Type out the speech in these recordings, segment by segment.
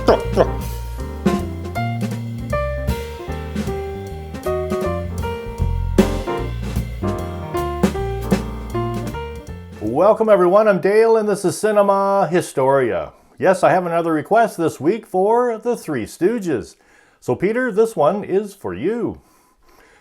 Welcome everyone, I'm Dale and this is Cinema Historia. Yes, I have another request this week for the Three Stooges. So Peter, this one is for you.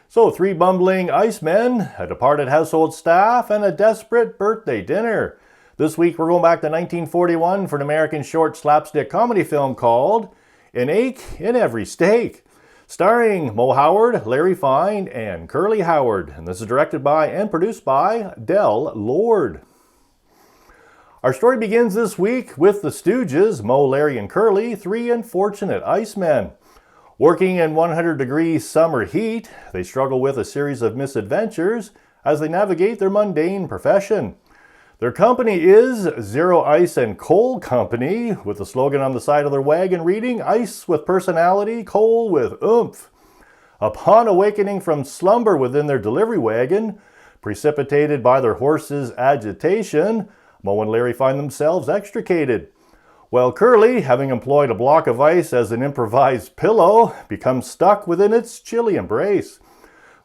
So, three bumbling icemen, a departed household staff, and a desperate birthday dinner. This week we're going back to 1941 for an American short slapstick comedy film called An Ache in Every Steak, starring Moe Howard, Larry Fine, and Curly Howard. And this is directed by and produced by Del Lord. Our story begins this week with the Stooges, Moe, Larry, and Curly, three unfortunate icemen. Working in 100-degree summer heat, they struggle with a series of misadventures as they navigate their mundane profession. Their company is Zero Ice and Coal Company, with the slogan on the side of their wagon reading, "Ice with personality, coal with oomph." Upon awakening from slumber within their delivery wagon, precipitated by their horses' agitation, Moe and Larry find themselves extricated, while Curly, having employed a block of ice as an improvised pillow, becomes stuck within its chilly embrace.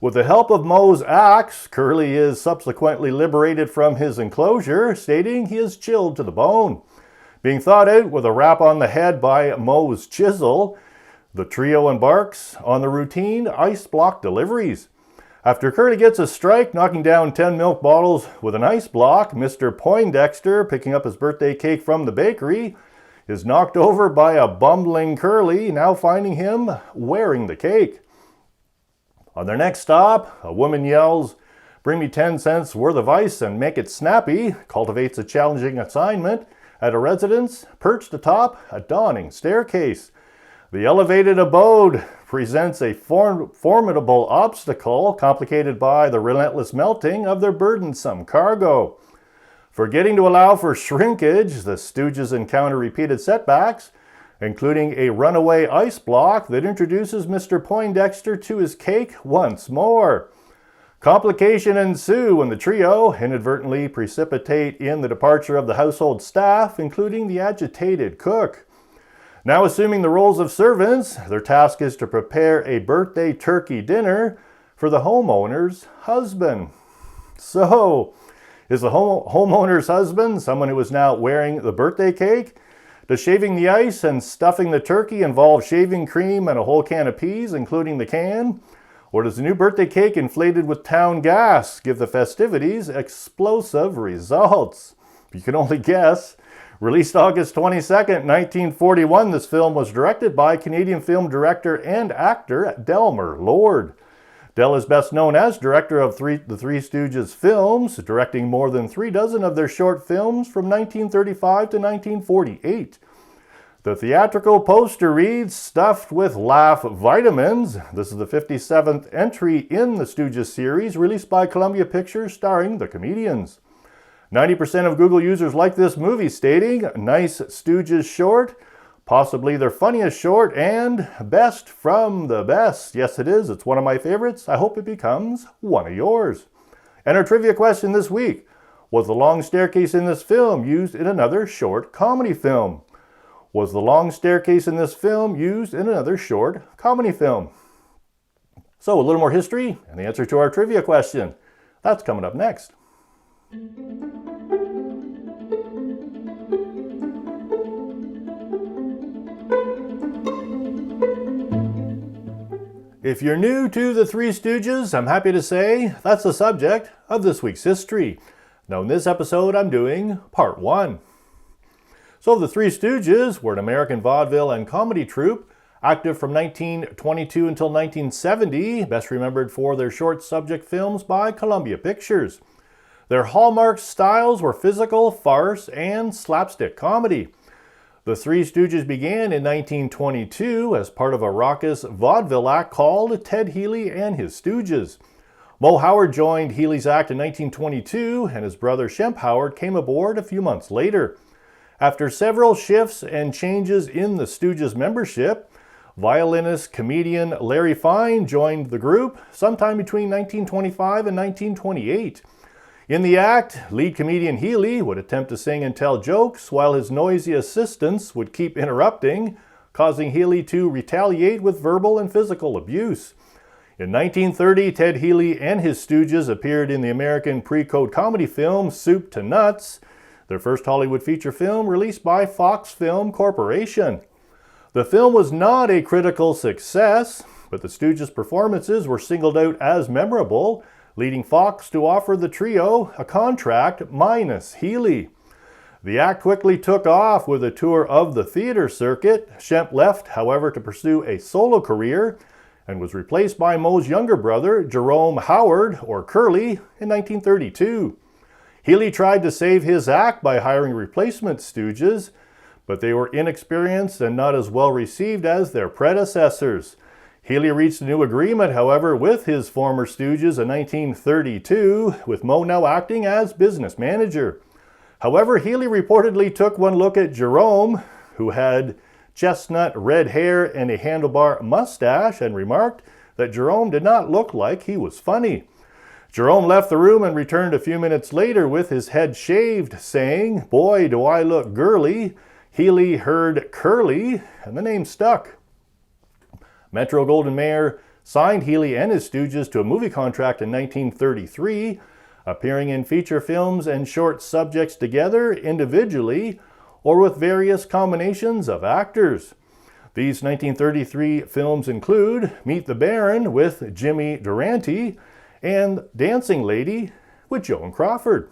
With the help of Moe's axe, Curly is subsequently liberated from his enclosure, stating he is chilled to the bone. Being thawed out with a rap on the head by Moe's chisel, the trio embarks on the routine ice block deliveries. After Curly gets a strike, knocking down 10 milk bottles with an ice block, Mr. Poindexter, picking up his birthday cake from the bakery, is knocked over by a bumbling Curly, now finding him wearing the cake. On their next stop, a woman yells, "Bring me 10 cents worth of ice and make it snappy," cultivates a challenging assignment at a residence perched atop a dawning staircase. The elevated abode presents a formidable obstacle, complicated by the relentless melting of their burdensome cargo. Forgetting to allow for shrinkage, the Stooges encounter repeated setbacks, including a runaway ice block that introduces Mr. Poindexter to his cake once more. Complication ensue when the trio inadvertently precipitate in the departure of the household staff, including the agitated cook. Now assuming the roles of servants, their task is to prepare a birthday turkey dinner for the homeowner's husband. So, is the homeowner's husband someone who is now wearing the birthday cake? Does shaving the ice and stuffing the turkey involve shaving cream and a whole can of peas, including the can? Or does the new birthday cake inflated with town gas give the festivities explosive results? You can only guess. Released August 22nd, 1941, this film was directed by Canadian film director and actor Delmer Lord. Del is best known as director of the Three Stooges films, directing more than 36 of their short films from 1935 to 1948. The theatrical poster reads, "Stuffed with Laugh Vitamins." This is the 57th entry in the Stooges series, released by Columbia Pictures, starring the comedians. 90% of Google users like this movie, stating, "Nice Stooges short, possibly their funniest short, and best from the best." Yes, it is. It's one of my favorites. I hope it becomes one of yours. And our trivia question this week: was the long staircase in this film used in another short comedy film? Was the long staircase in this film used in another short comedy film? So a little more history and the answer to our trivia question. That's coming up next. If you're new to the Three Stooges, I'm happy to say that's the subject of this week's history. Now in this episode, I'm doing part 1. So the Three Stooges were an American vaudeville and comedy troupe, active from 1922 until 1970, best remembered for their short subject films by Columbia Pictures. Their hallmark styles were physical, farce, and slapstick comedy. The Three Stooges began in 1922 as part of a raucous vaudeville act called Ted Healy and His Stooges. Moe Howard joined Healy's act in 1922, and his brother Shemp Howard came aboard a few months later. After several shifts and changes in the Stooges membership, violinist comedian Larry Fine joined the group sometime between 1925 and 1928. In the act, lead comedian Healy would attempt to sing and tell jokes while his noisy assistants would keep interrupting, causing Healy to retaliate with verbal and physical abuse. In 1930, Ted Healy and his Stooges appeared in the American pre-code comedy film Soup to Nuts, their first Hollywood feature film released by Fox Film Corporation. The film was not a critical success, but the Stooges' performances were singled out as memorable, leading Fox to offer the trio a contract minus Healy. The act quickly took off with a tour of the theater circuit. Shemp left, however, to pursue a solo career and was replaced by Moe's younger brother, Jerome Howard, or Curly, in 1932. Healy tried to save his act by hiring replacement Stooges, but they were inexperienced and not as well received as their predecessors. Healy reached a new agreement, however, with his former Stooges in 1932, with Moe now acting as business manager. However, Healy reportedly took one look at Jerome, who had chestnut red hair and a handlebar mustache, and remarked that Jerome did not look like he was funny. Jerome left the room and returned a few minutes later with his head shaved, saying, "Boy, do I look girly." Healy heard Curly, and the name stuck. Metro-Goldwyn-Mayer signed Healy and his Stooges to a movie contract in 1933, appearing in feature films and short subjects together, individually, or with various combinations of actors. These 1933 films include Meet the Baron with Jimmy Durante and Dancing Lady with Joan Crawford.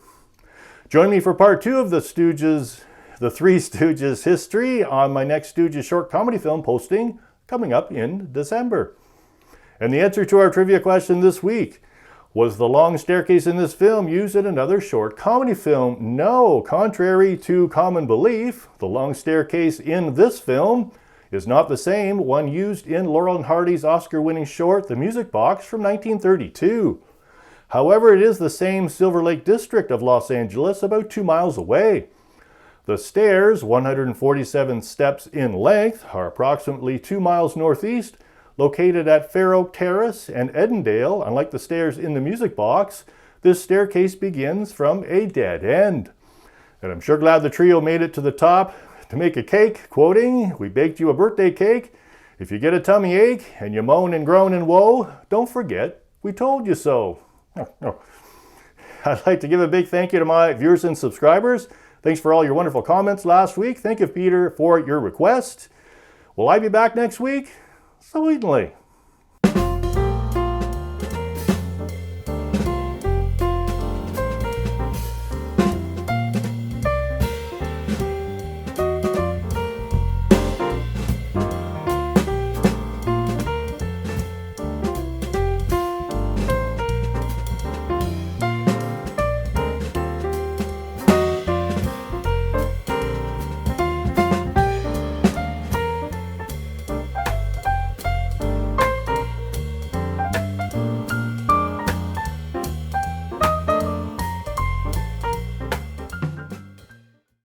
Join me for part 2 of the Three Stooges history on my next Stooges short comedy film posting coming up in December. And the answer to our trivia question this week: was the long staircase in this film used in another short comedy film? No. Contrary to common belief, the long staircase in this film is not the same one used in Laurel and Hardy's Oscar-winning short The Music Box from 1932. However, it is the same Silver Lake district of Los Angeles, about 2 miles away. The stairs, 147 steps in length, are approximately 2 miles northeast, located at Fair Oak Terrace and Edendale. Unlike the stairs in The Music Box, this staircase begins from a dead end. And I'm sure glad the trio made it to the top to make a cake, quoting, "We baked you a birthday cake. If you get a tummy ache and you moan and groan and woe, don't forget we told you so." I'd like to give a big thank you to my viewers and subscribers. Thanks for all your wonderful comments last week. Thank you, Peter, for your request. Will I be back next week? Certainly.